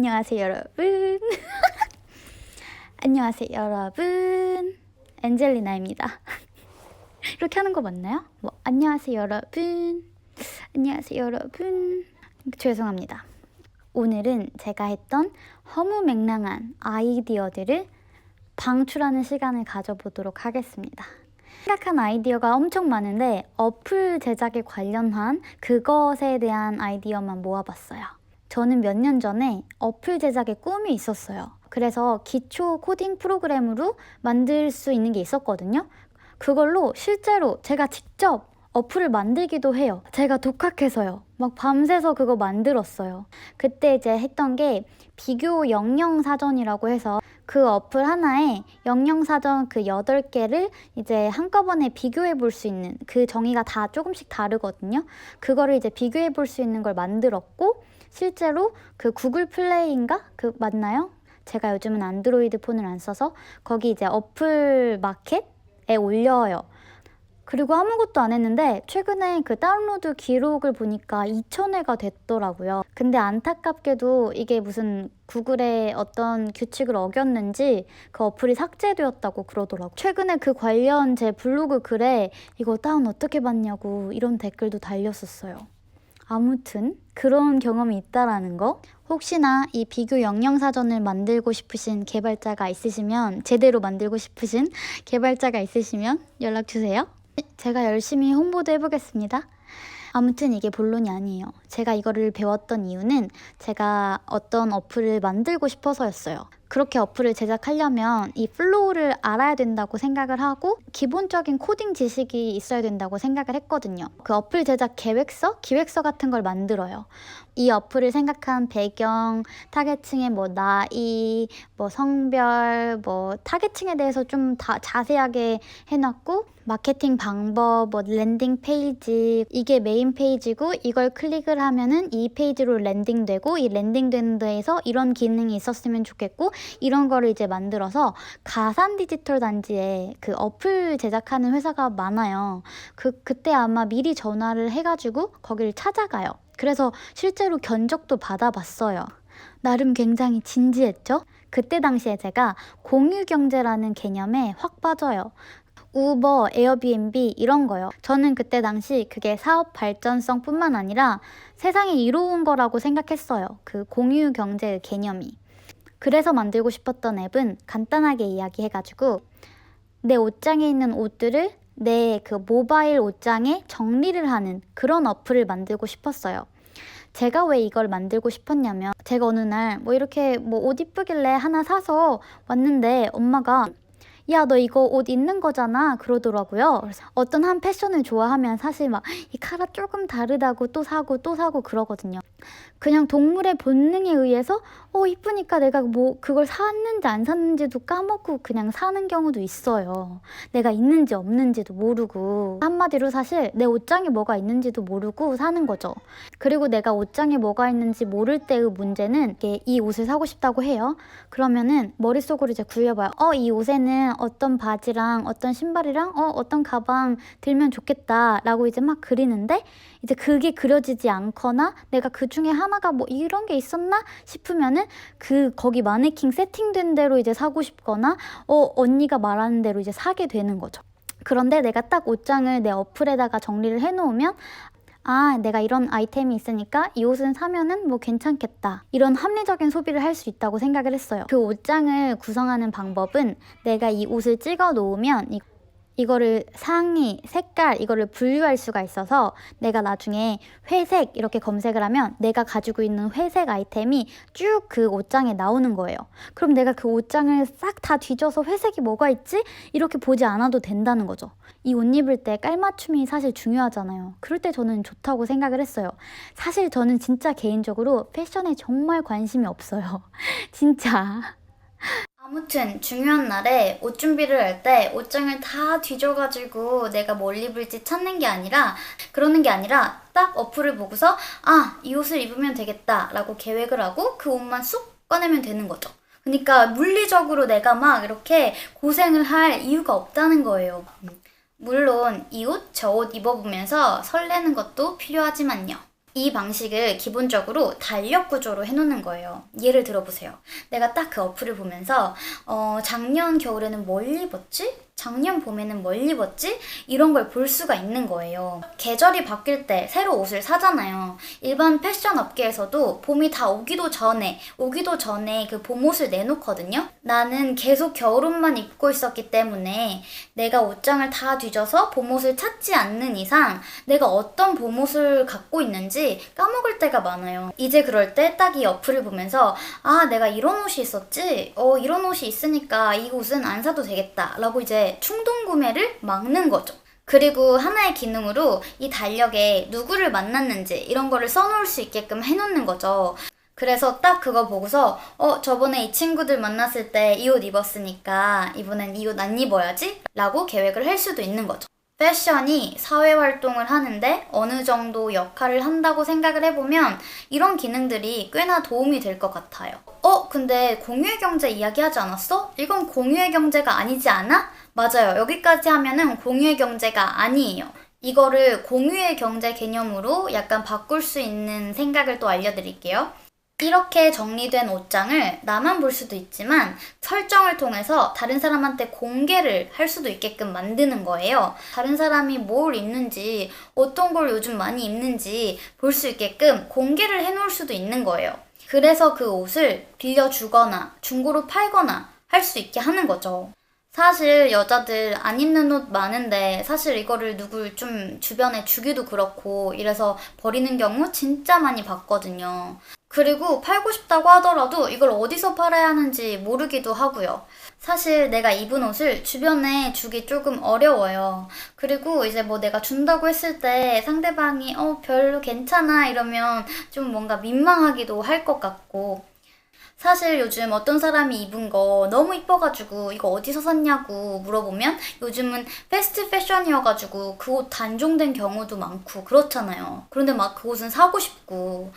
안녕하세요 여러분. 안녕하세요 여러분. 엔젤리나입니다. 이렇게 하는 거 맞나요? 안녕하세요 여러분. 안녕하세요 여러분. 죄송합니다. 오늘은 제가 했던 허무맹랑한 아이디어들을 방출하는 시간을 가져보도록 하겠습니다. 생각한 아이디어가 엄청 많은데 어플 제작에 관련한 그것에 대한 아이디어만 모아봤어요. 저는 몇 년 전에 어플 제작의 꿈이 있었어요. 그래서 기초 코딩 프로그램으로 만들 수 있는 게 있었거든요. 그걸로 실제로 제가 직접 어플을 만들기도 해요. 제가 독학해서요. 막 밤새서 그거 만들었어요. 그때 이제 했던 게 비교 영영사전이라고 해서 그 어플 하나에 영영사전 그 8개를 이제 한꺼번에 비교해 볼 수 있는, 그 정의가 다 조금씩 다르거든요. 그거를 이제 비교해 볼 수 있는 걸 만들었고, 실제로 그 구글 플레이인가? 그 맞나요? 제가 요즘은 안드로이드 폰을 안 써서 거기 이제 어플 마켓에 올려요. 그리고 아무것도 안 했는데 최근에 그 다운로드 기록을 보니까 2,000회가 됐더라고요. 근데 안타깝게도 이게 무슨 구글의 어떤 규칙을 어겼는지 그 어플이 삭제되었다고 그러더라고요. 최근에 그 관련 제 블로그 글에 이거 다운 어떻게 받냐고 이런 댓글도 달렸었어요. 아무튼 그런 경험이 있다라는 거. 혹시나 이 비교 영영사전을 만들고 싶으신 개발자가 있으시면, 제대로 만들고 싶으신 개발자가 있으시면 연락주세요. 제가 열심히 홍보도 해보겠습니다. 아무튼 이게 본론이 아니에요. 제가 이거를 배웠던 이유는 제가 어떤 어플을 만들고 싶어서였어요. 그렇게 어플을 제작하려면 이 플로우를 알아야 된다고 생각을 하고 기본적인 코딩 지식이 있어야 된다고 생각을 했거든요. 그 어플 제작 계획서, 기획서 같은 걸 만들어요. 이 어플을 생각한 배경, 타겟층의 나이, 성별, 타겟층에 대해서 좀 다 자세하게 해놨고, 마케팅 방법, 랜딩 페이지, 이게 메인 페이지고 이걸 클릭을 하면은 이 페이지로 랜딩되고, 이 랜딩되는 데에서 이런 기능이 있었으면 좋겠고, 이런 거를 이제 만들어서 가산 디지털 단지에 그 어플 제작하는 회사가 많아요. 그때 아마 미리 전화를 해가지고 거기를 찾아가요. 그래서 실제로 견적도 받아봤어요. 나름 굉장히 진지했죠? 그때 당시에 제가 공유경제라는 개념에 확 빠져요. 우버, 에어비앤비 이런 거요. 저는 그때 당시 그게 사업 발전성 뿐만 아니라 세상에 이로운 거라고 생각했어요. 그 공유경제 개념이. 그래서 만들고 싶었던 앱은 간단하게 이야기해가지고 내 옷장에 있는 옷들을 내 그 모바일 옷장에 정리를 하는 그런 어플을 만들고 싶었어요. 제가 왜 이걸 만들고 싶었냐면, 제가 어느 날 이렇게 옷 이쁘길래 하나 사서 왔는데 엄마가 야, 너 이거 옷 입는 거잖아 그러더라고요. 그래서 어떤 한 패션을 좋아하면 사실 이 카라 조금 다르다고 또 사고 그러거든요. 그냥 동물의 본능에 의해서 이쁘니까 내가 그걸 샀는지 안 샀는지도 까먹고 그냥 사는 경우도 있어요. 내가 있는지 없는지도 모르고, 한마디로 사실 내 옷장에 뭐가 있는지도 모르고 사는 거죠. 그리고 내가 옷장에 뭐가 있는지 모를 때의 문제는, 이 옷을 사고 싶다고 해요. 그러면은 머릿속으로 이제 굴려봐요. 이 옷에는 어떤 바지랑 어떤 신발이랑 어떤 가방 들면 좋겠다 라고 이제 막 그리는데, 이제 그게 그려지지 않거나 내가 그 중에 하나가 이런 게 있었나 싶으면은 거기 마네킹 세팅된 대로 이제 사고 싶거나 언니가 말하는 대로 이제 사게 되는 거죠. 그런데 내가 딱 옷장을 내 어플에다가 정리를 해놓으면 내가 이런 아이템이 있으니까 이 옷은 사면은 괜찮겠다. 이런 합리적인 소비를 할 수 있다고 생각을 했어요. 그 옷장을 구성하는 방법은 내가 이 옷을 찍어 놓으면 이거를 상의, 색깔 이거를 분류할 수가 있어서 내가 나중에 회색 이렇게 검색을 하면 내가 가지고 있는 회색 아이템이 쭉 그 옷장에 나오는 거예요. 그럼 내가 그 옷장을 싹 다 뒤져서 회색이 뭐가 있지? 이렇게 보지 않아도 된다는 거죠. 이 옷 입을 때 깔맞춤이 사실 중요하잖아요. 그럴 때 저는 좋다고 생각을 했어요. 사실 저는 진짜 개인적으로 패션에 정말 관심이 없어요. 진짜. 아무튼 중요한 날에 옷 준비를 할 때 옷장을 다 뒤져가지고 내가 뭘 입을지 찾는 게 아니라, 그러는 게 아니라 딱 어플을 보고서 이 옷을 입으면 되겠다 라고 계획을 하고 그 옷만 쑥 꺼내면 되는 거죠. 그러니까 물리적으로 내가 막 이렇게 고생을 할 이유가 없다는 거예요. 물론 이 옷, 저 옷 입어보면서 설레는 것도 필요하지만요. 이 방식을 기본적으로 달력 구조로 해놓는 거예요. 예를 들어보세요. 내가 딱 그 어플을 보면서 작년 겨울에는 뭘 입었지? 작년 봄에는 뭘 입었지? 이런 걸 볼 수가 있는 거예요. 계절이 바뀔 때 새로 옷을 사잖아요. 일반 패션 업계에서도 봄이 다 오기도 전에 그 봄옷을 내놓거든요. 나는 계속 겨울옷만 입고 있었기 때문에 내가 옷장을 다 뒤져서 봄옷을 찾지 않는 이상 내가 어떤 봄옷을 갖고 있는지 까먹을 때가 많아요. 이제 그럴 때 딱 이 어플을 보면서 아, 내가 이런 옷이 있었지? 이런 옷이 있으니까 이 옷은 안 사도 되겠다 라고 이제 충동 구매를 막는 거죠. 그리고 하나의 기능으로 이 달력에 누구를 만났는지 이런 거를 써놓을 수 있게끔 해놓는 거죠. 그래서 딱 그거 보고서 저번에 이 친구들 만났을 때 이 옷 입었으니까 이번엔 이 옷 안 입어야지? 라고 계획을 할 수도 있는 거죠. 패션이 사회활동을 하는데 어느 정도 역할을 한다고 생각을 해보면 이런 기능들이 꽤나 도움이 될 것 같아요. 근데 공유의 경제 이야기하지 않았어? 이건 공유의 경제가 아니지 않아? 맞아요. 여기까지 하면은 공유의 경제가 아니에요. 이거를 공유의 경제 개념으로 약간 바꿀 수 있는 생각을 또 알려드릴게요. 이렇게 정리된 옷장을 나만 볼 수도 있지만 설정을 통해서 다른 사람한테 공개를 할 수도 있게끔 만드는 거예요. 다른 사람이 뭘 입는지, 어떤 걸 요즘 많이 입는지 볼 수 있게끔 공개를 해놓을 수도 있는 거예요. 그래서 그 옷을 빌려주거나 중고로 팔거나 할 수 있게 하는 거죠. 사실 여자들 안 입는 옷 많은데 사실 이거를 누굴 좀 주변에 주기도 그렇고 이래서 버리는 경우 진짜 많이 봤거든요. 그리고 팔고 싶다고 하더라도 이걸 어디서 팔아야 하는지 모르기도 하고요. 사실 내가 입은 옷을 주변에 주기 조금 어려워요. 그리고 이제 뭐 내가 준다고 했을 때 상대방이 별로 괜찮아 이러면 좀 뭔가 민망하기도 할 것 같고, 사실 요즘 어떤 사람이 입은 거 너무 이뻐가지고 이거 어디서 샀냐고 물어보면 요즘은 패스트 패션이어가지고 그 옷 단종된 경우도 많고 그렇잖아요. 그런데 막 그 옷은 사고 싶고,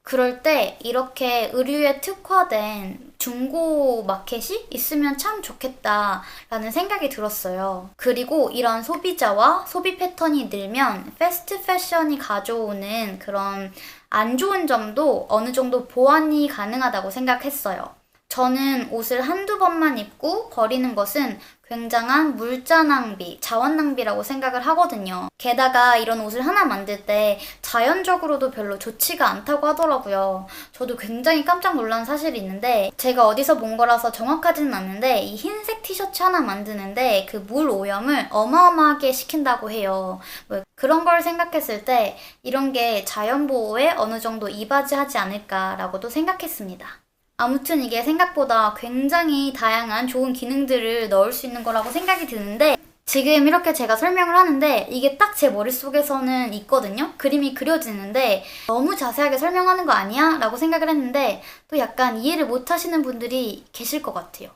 그럴 때 이렇게 의류에 특화된 중고 마켓이 있으면 참 좋겠다라는 생각이 들었어요. 그리고 이런 소비자와 소비 패턴이 늘면 패스트 패션이 가져오는 그런 안 좋은 점도 어느 정도 보완이 가능하다고 생각했어요. 저는 옷을 한두 번만 입고 버리는 것은 굉장한 물자 낭비, 자원 낭비라고 생각을 하거든요. 게다가 이런 옷을 하나 만들 때 자연적으로도 별로 좋지가 않다고 하더라고요. 저도 굉장히 깜짝 놀란 사실이 있는데, 제가 어디서 본 거라서 정확하지는 않는데 이 흰색 티셔츠 하나 만드는데 그 물 오염을 어마어마하게 시킨다고 해요. 그런 걸 생각했을 때 이런 게 자연 보호에 어느 정도 이바지하지 않을까라고도 생각했습니다. 아무튼 이게 생각보다 굉장히 다양한 좋은 기능들을 넣을 수 있는 거라고 생각이 드는데, 지금 이렇게 제가 설명을 하는데 이게 딱 제 머릿속에서는 있거든요? 그림이 그려지는데 너무 자세하게 설명하는 거 아니야? 라고 생각을 했는데 또 약간 이해를 못 하시는 분들이 계실 것 같아요.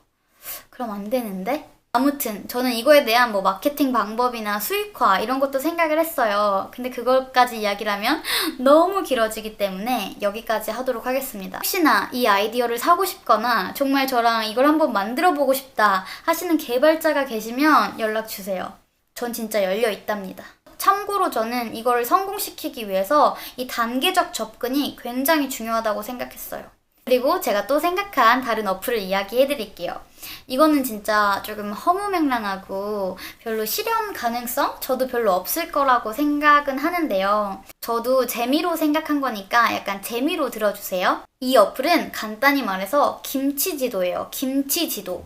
그럼 안 되는데? 아무튼 저는 이거에 대한 뭐 마케팅 방법이나 수익화 이런 것도 생각을 했어요. 근데 그걸까지 이야기를 하면 너무 길어지기 때문에 여기까지 하도록 하겠습니다. 혹시나 이 아이디어를 사고 싶거나 정말 저랑 이걸 한번 만들어 보고 싶다 하시는 개발자가 계시면 연락 주세요. 전 진짜 열려 있답니다. 참고로 저는 이걸 성공시키기 위해서 이 단계적 접근이 굉장히 중요하다고 생각했어요. 그리고 제가 또 생각한 다른 어플을 이야기해 드릴게요. 이거는 진짜 조금 허무맹랑하고 별로 실현 가능성? 저도 별로 없을 거라고 생각은 하는데요. 저도 재미로 생각한 거니까 약간 재미로 들어주세요. 이 어플은 간단히 말해서 김치지도예요. 김치지도.